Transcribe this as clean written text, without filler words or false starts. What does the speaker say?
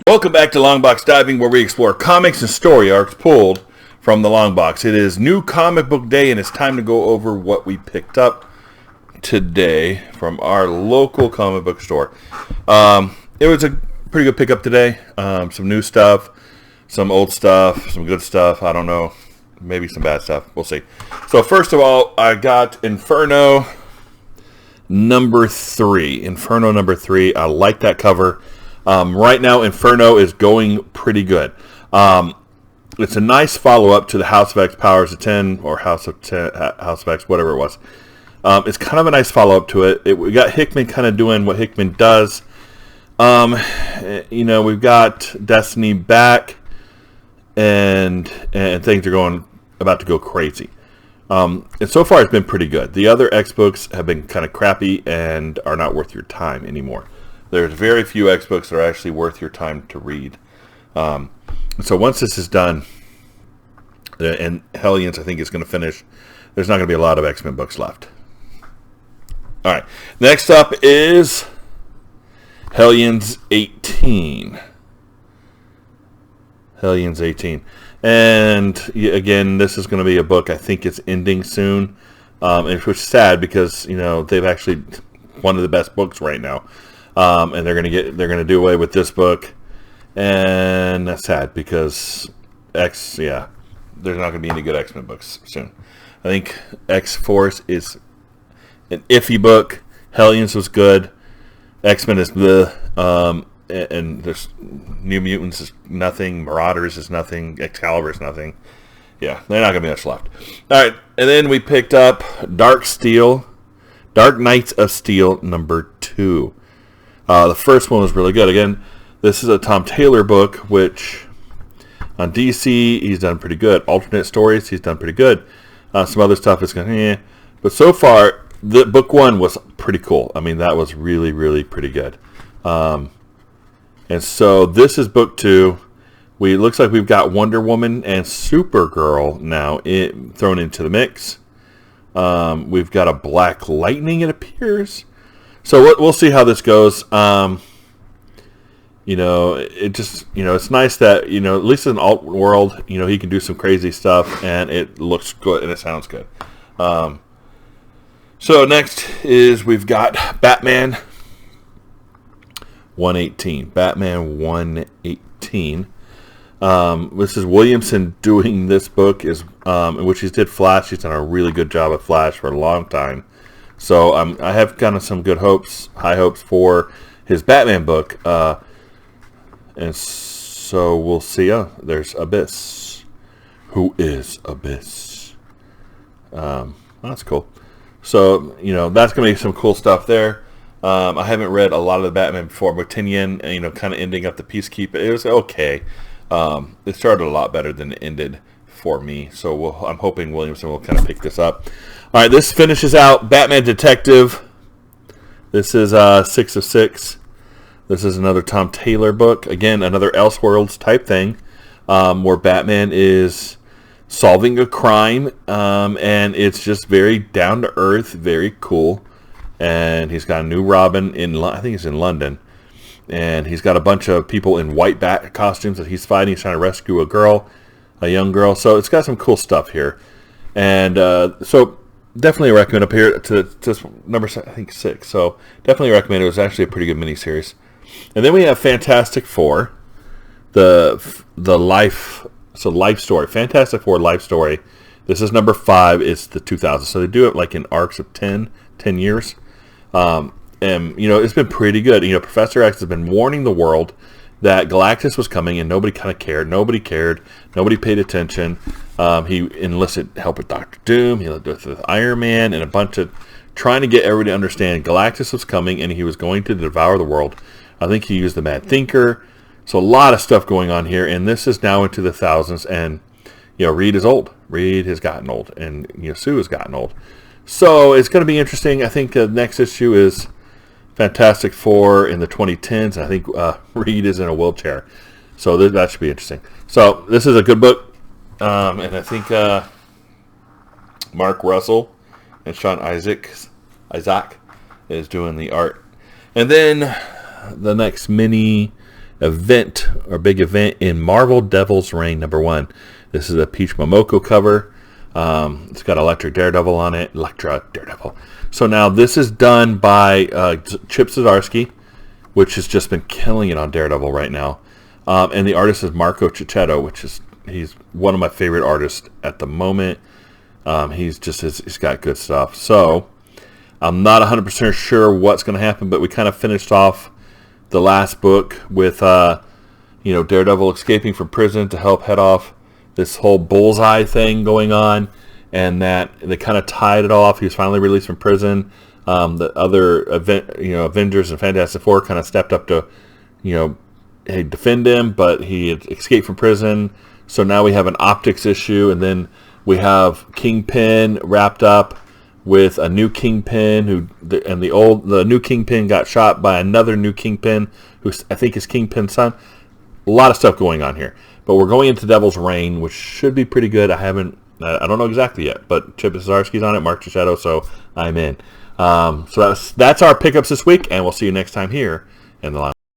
Welcome back to Longbox Diving, where we explore comics and story arcs pulled from the Longbox. It is New Comic Book Day, and it's time to go over what we picked up today from our local comic book store. It was a pretty good pickup today. Some new stuff, some old stuff, some good stuff. I don't know. Maybe some bad stuff. We'll see. So first of all, I got Inferno number 3. Inferno number 3. I like that cover. Right now, Inferno is going pretty good. It's a nice follow-up to the House of X Powers of 10, or House of X, whatever it was. It's kind of a nice follow-up to it. We got Hickman kind of doing what Hickman does. We've got Destiny back, and things are about to go crazy. And so far, it's been pretty good. The other X books have been kind of crappy and are not worth your time anymore. There's very few X books that are actually worth your time to read. So once this is done, and Hellions I think is going to finish, there's not going to be a lot of X-Men books left. All right, next up is Hellions 18. Hellions 18. And again, this is going to be a book, I think it's ending soon, which is sad because, they've actually one of the best books right now. And they're gonna do away with this book, and that's sad because there's not gonna be any good X-Men books soon. I think X-Force is an iffy book. Hellions was good. X-Men is bleh. And there's New Mutants is nothing. Marauders is nothing. Excalibur is nothing. Yeah, they're not gonna be much left. All right, and then we picked up Dark Knights of Steel number 2. The first one was really good. Again, this is a Tom Taylor book, which on DC, he's done pretty good. Alternate stories, he's done pretty good. Some other stuff is going But so far, the book 1 was pretty cool. I mean, that was really, really pretty good. And so this is book 2. It looks like we've got Wonder Woman and Supergirl now thrown into the mix. We've got a Black Lightning, it appears. So we'll see how this goes. It's nice that, at least in alt world, he can do some crazy stuff and it looks good and it sounds good. So next is we've got Batman 118. Batman 118. This is Williamson doing this book, in which he did Flash. He's done a really good job at Flash for a long time. So I have kind of some high hopes for his Batman book. And so we'll see. There's Abyss. Who is Abyss? That's cool. So, that's going to be some cool stuff there. I haven't read a lot of the Batman before, but Tinian, kind of ending up the Peacekeeper, it was okay. It started a lot better than it ended for me. So I'm hoping Williamson will kind of pick this up. All right, this finishes out Batman Detective. This is 6 of 6. This is another Tom Taylor book. Again, another Elseworlds type thing, where Batman is solving a crime, and it's just very down to earth, very cool. And he's got a new Robin I think he's in London, and he's got a bunch of people in white bat costumes that he's fighting. He's trying to rescue a young girl. So it's got some cool stuff here, and so definitely recommend up here to number, I think, 6. So definitely recommend. It was actually a pretty good miniseries. And then we have Fantastic Four, the life story. Fantastic Four life story. This is number 5. It's the 2000s. So they do it like in arcs of 10 years. And it's been pretty good. Professor X has been warning the world that Galactus was coming, and nobody kind of cared. Nobody cared. Nobody paid attention. He enlisted help with Doctor Doom. He enlisted with Iron Man and a bunch of trying to get everybody to understand Galactus was coming and he was going to devour the world. I think he used the Mad Thinker. So a lot of stuff going on here, and this is now into the thousands. And Reed is old. Reed has gotten old, and Sue has gotten old. So it's going to be interesting. I think the next issue is Fantastic Four in the 2010s. And I think Reed is in a wheelchair. So that should be interesting. So this is a good book. And I think Mark Russell and Sean Isaac is doing the art. And then the next mini event or big event in Marvel Devil's Reign #1. This is a Peach Momoko cover. It's got Electra Daredevil on it. Electra Daredevil. So now this is done by Chip Zdarsky, which has just been killing it on Daredevil right now. And the artist is Marco Cicchetto, he's one of my favorite artists at the moment. He's got good stuff. So I'm not 100% sure what's going to happen, but we kind of finished off the last book with Daredevil escaping from prison to help head off this whole bullseye thing going on, and that they kind of tied it off. He was finally released from prison. The other Avengers and Fantastic Four kind of stepped up to defend him, but he had escaped from prison. So now we have an optics issue, and then we have Kingpin wrapped up with a new Kingpin the new Kingpin got shot by another new Kingpin who I think is Kingpin's son. A lot of stuff going on here, but we're going into Devil's Reign, which should be pretty good. I don't know exactly yet, but Chip Zdarsky's on it, Mark Cicchetto, so I'm in. So that's our pickups this week, and we'll see you next time here in the line.